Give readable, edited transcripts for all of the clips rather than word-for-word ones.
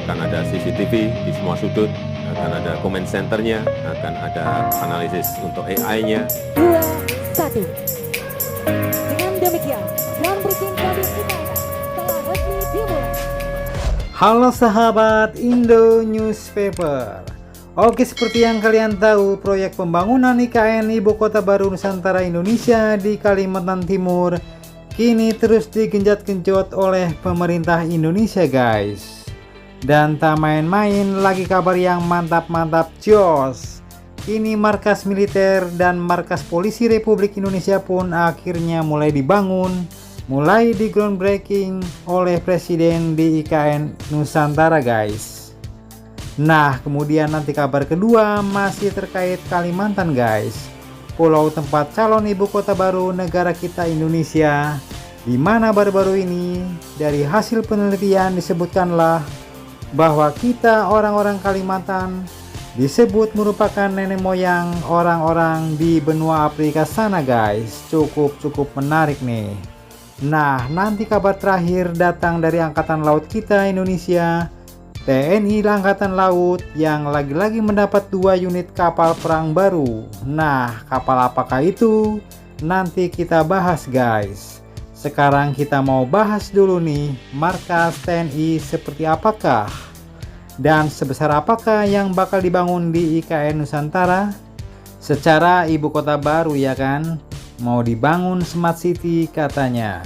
akan ada CCTV di semua sudut, akan ada comment centernya, akan ada analisis untuk AI-nya. 2, 1. Dengan demikian, groundbreaking program kita telah resmi dimulai. Halo sahabat Indo Newspaper. Oke, seperti yang kalian tahu, proyek pembangunan IKN Ibu Kota Baru Nusantara Indonesia di Kalimantan Timur kini terus digenjot-genjot oleh pemerintah Indonesia, guys. Dan tak main-main, lagi kabar yang mantap-mantap jos. Kini markas militer dan markas polisi Republik Indonesia pun akhirnya mulai dibangun, mulai di groundbreaking oleh Presiden di IKN Nusantara, guys. Nah, kemudian nanti kabar kedua masih terkait Kalimantan, guys. Pulau tempat calon ibu kota baru negara kita Indonesia, di mana baru-baru ini dari hasil penelitian disebutkanlah bahwa kita orang-orang Kalimantan disebut merupakan nenek moyang orang-orang di benua Afrika sana, guys. Cukup menarik nih. Nah, nanti kabar terakhir datang dari Angkatan Laut kita Indonesia, TNI Angkatan Laut, yang lagi-lagi mendapat 2 unit kapal perang baru. Nah, kapal apakah itu? Nanti kita bahas, guys. Sekarang kita mau bahas dulu nih, markas TNI seperti apakah? Dan sebesar apakah yang bakal dibangun di IKN Nusantara? Secara ibu kota baru, ya kan? Mau dibangun Smart City katanya.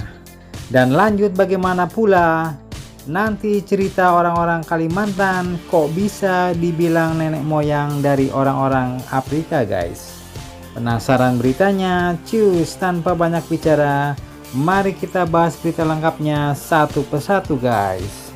Dan lanjut, bagaimana pula nanti cerita orang-orang Kalimantan kok bisa dibilang nenek moyang dari orang-orang Afrika, guys. Penasaran beritanya? Cus, tanpa banyak bicara, mari kita bahas berita lengkapnya satu persatu, guys.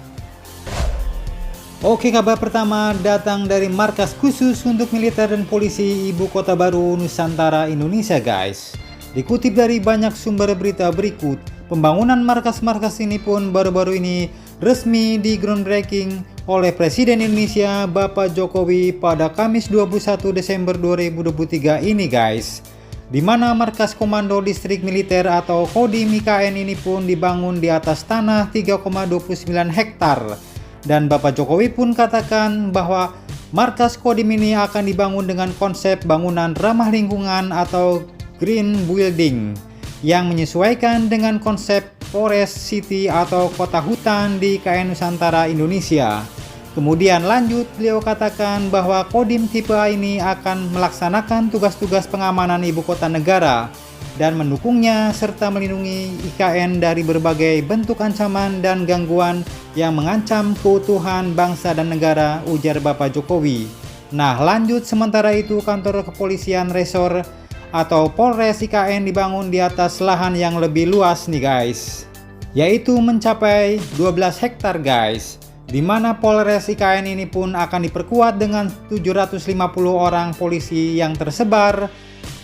Oke, kabar pertama datang dari markas khusus untuk militer dan polisi Ibu Kota Baru Nusantara Indonesia, guys. Dikutip dari banyak sumber berita berikut, pembangunan markas-markas ini pun baru-baru ini resmi di groundbreaking oleh Presiden Indonesia Bapak Jokowi pada Kamis 21 Desember 2023 ini, guys. Di mana markas Komando Distrik Militer atau Kodim IKN ini pun dibangun di atas tanah 3,29 hektar. Dan Bapak Jokowi pun katakan bahwa markas Kodim ini akan dibangun dengan konsep bangunan ramah lingkungan atau green building yang menyesuaikan dengan konsep Forest City atau kota hutan di IKN Nusantara Indonesia. Kemudian lanjut, beliau katakan bahwa Kodim tipe A ini akan melaksanakan tugas-tugas pengamanan ibu kota negara dan mendukungnya serta melindungi IKN dari berbagai bentuk ancaman dan gangguan yang mengancam keutuhan bangsa dan negara, ujar Bapak Jokowi. Nah, lanjut, sementara itu kantor kepolisian resor atau Polres IKN dibangun di atas lahan yang lebih luas nih, guys, yaitu mencapai 12 hektar, guys. Di mana Polres IKN ini pun akan diperkuat dengan 750 orang polisi yang tersebar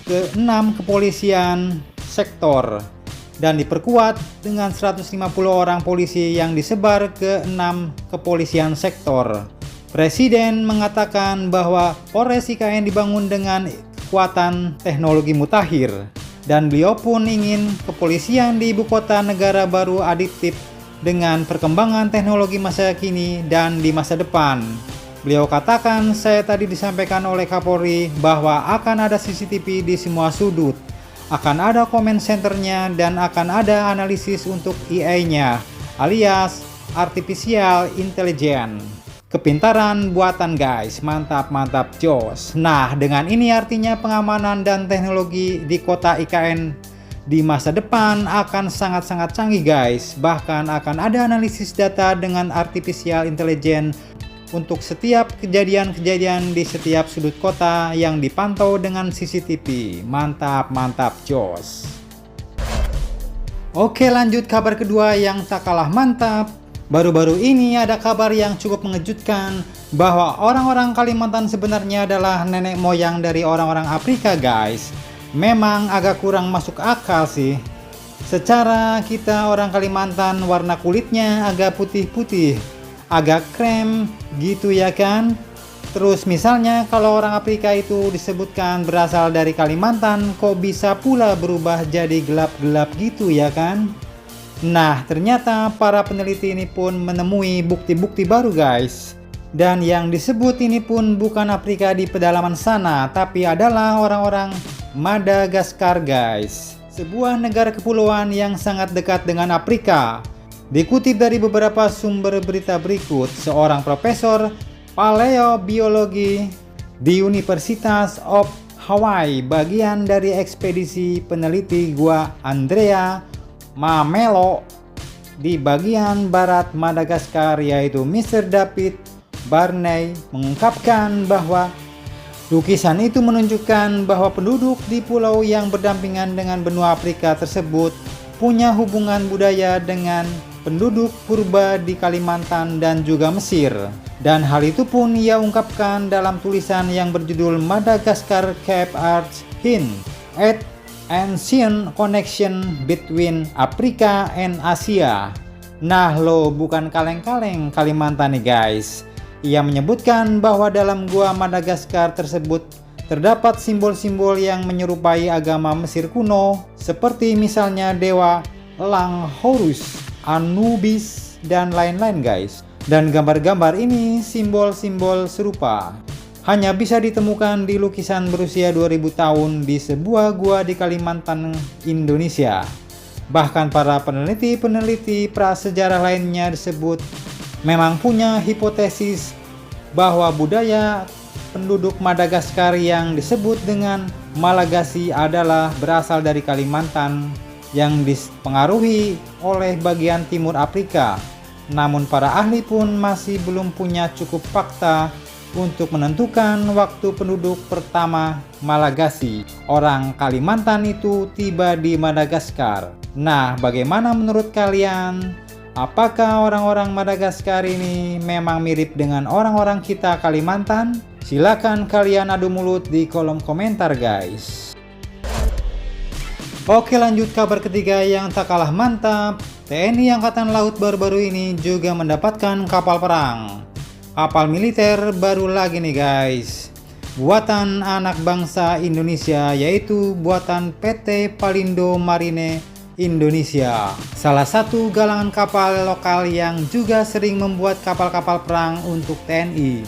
ke 6 kepolisian sektor dan diperkuat dengan 150 orang polisi yang disebar ke 6 kepolisian sektor. Presiden mengatakan bahwa Polres IKN dibangun dengan kekuatan teknologi mutakhir dan beliau pun ingin kepolisian di ibu kota negara baru adiktif dengan perkembangan teknologi masa kini dan di masa depan. Beliau katakan, saya tadi disampaikan oleh Kapolri bahwa akan ada CCTV di semua sudut, akan ada comment centernya, dan akan ada analisis untuk AI-nya alias Artificial Intelligence. Kepintaran buatan, guys. Mantap jos. Nah, dengan ini artinya pengamanan dan teknologi di kota IKN di masa depan akan sangat-sangat canggih, guys. Bahkan akan ada analisis data dengan artificial intelligence untuk setiap kejadian-kejadian di setiap sudut kota yang dipantau dengan CCTV. Mantap jos. Oke, lanjut kabar kedua yang tak kalah mantap. Baru-baru ini ada kabar yang cukup mengejutkan bahwa orang-orang Kalimantan sebenarnya adalah nenek moyang dari orang-orang Afrika, guys. Memang agak kurang masuk akal sih. Secara kita orang Kalimantan warna kulitnya agak putih-putih, agak krem gitu, ya kan? Terus misalnya kalau orang Afrika itu disebutkan berasal dari Kalimantan, kok bisa pula berubah jadi gelap-gelap gitu, ya kan? Nah, ternyata para peneliti ini pun menemui bukti-bukti baru guys. Dan yang disebut ini pun bukan Afrika di pedalaman sana, tapi adalah orang-orang Madagaskar guys. Sebuah negara kepulauan yang sangat dekat dengan Afrika. Dikutip dari beberapa sumber berita berikut, seorang profesor paleobiologi di Universitas of Hawaii, bagian dari ekspedisi peneliti Gua Andrea Mamelo di bagian barat Madagaskar, yaitu Mr. David Barney, mengungkapkan bahwa lukisan itu menunjukkan bahwa penduduk di pulau yang berdampingan dengan benua Afrika tersebut punya hubungan budaya dengan penduduk purba di Kalimantan dan juga Mesir. Dan hal itu pun ia ungkapkan dalam tulisan yang berjudul Madagascar Cape Arts Hint at Ancient Connection Between Africa and Asia. Nah lo, bukan kaleng-kaleng Kalimantan nih guys. Ia menyebutkan bahwa dalam gua Madagaskar tersebut terdapat simbol-simbol yang menyerupai agama Mesir kuno, seperti misalnya dewa elang Horus, Anubis, dan lain-lain guys. Dan gambar-gambar ini simbol-simbol serupa hanya bisa ditemukan di lukisan berusia 2000 tahun di sebuah gua di Kalimantan, Indonesia. Bahkan para peneliti prasejarah lainnya disebut memang punya hipotesis bahwa budaya penduduk Madagaskar yang disebut dengan Malagasy adalah berasal dari Kalimantan yang dipengaruhi oleh bagian timur Afrika. Namun para ahli pun masih belum punya cukup fakta untuk menentukan waktu penduduk pertama Malagasy, orang Kalimantan, itu tiba di Madagaskar. Nah, bagaimana menurut kalian? Apakah orang-orang Madagaskar ini memang mirip dengan orang-orang kita Kalimantan? Silakan kalian adu mulut di kolom komentar guys. Oke, lanjut kabar ketiga yang tak kalah mantap. TNI Angkatan Laut baru-baru ini juga mendapatkan kapal perang. Kapal militer baru lagi nih guys. Buatan anak bangsa Indonesia, yaitu buatan PT Palindo Marine Indonesia, salah satu galangan kapal lokal yang juga sering membuat kapal-kapal perang untuk TNI.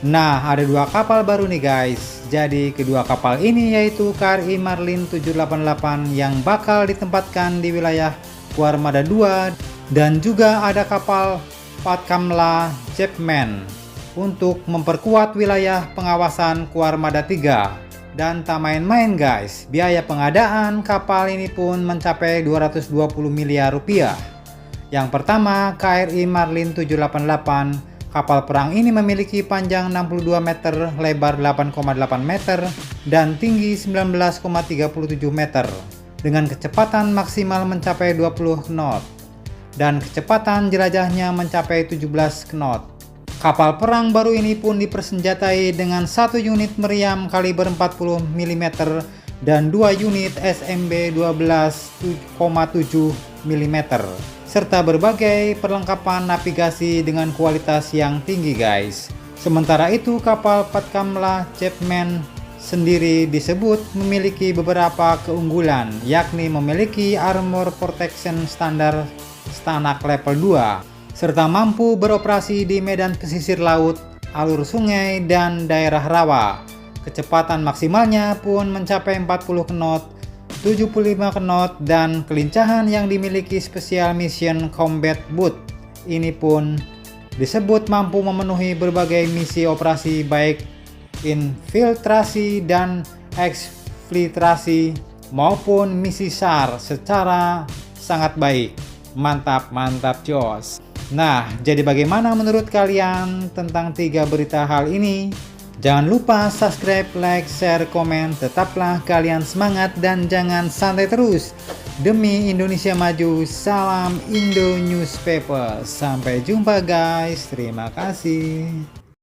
Nah, ada dua kapal baru nih guys. Jadi kedua kapal ini yaitu KRI Marlin 788 yang bakal ditempatkan di wilayah Kuarmada 2, dan juga ada kapal Patkamla Chapman untuk memperkuat wilayah pengawasan Kuarmada 3. Dan tak main-main guys, biaya pengadaan kapal ini pun mencapai 220 miliar rupiah. Yang pertama, KRI Marlin 788. Kapal perang ini memiliki panjang 62 meter, lebar 8,8 meter, dan tinggi 19,37 meter, dengan kecepatan maksimal mencapai 20 knot, dan kecepatan jelajahnya mencapai 17 knot. Kapal perang baru ini pun dipersenjatai dengan 1 unit meriam kaliber 40 mm dan 2 unit SMB 12,7 mm, serta berbagai perlengkapan navigasi dengan kualitas yang tinggi guys. Sementara itu kapal Patkamla Chapman sendiri disebut memiliki beberapa keunggulan, yakni memiliki armor protection standar Stanak level 2, serta mampu beroperasi di medan pesisir laut, alur sungai, dan daerah rawa. Kecepatan maksimalnya pun mencapai 40 knot, 75 knot, dan kelincahan yang dimiliki Special Mission Combat Boat ini pun disebut mampu memenuhi berbagai misi operasi baik infiltrasi dan eksfiltrasi maupun misi SAR secara sangat baik. Mantap jos. Nah, jadi bagaimana menurut kalian tentang 3 berita hal ini? Jangan lupa subscribe, like, share, komen. Tetaplah kalian semangat dan jangan santai terus. Demi Indonesia maju, salam Indo Newspaper. Sampai jumpa guys, terima kasih.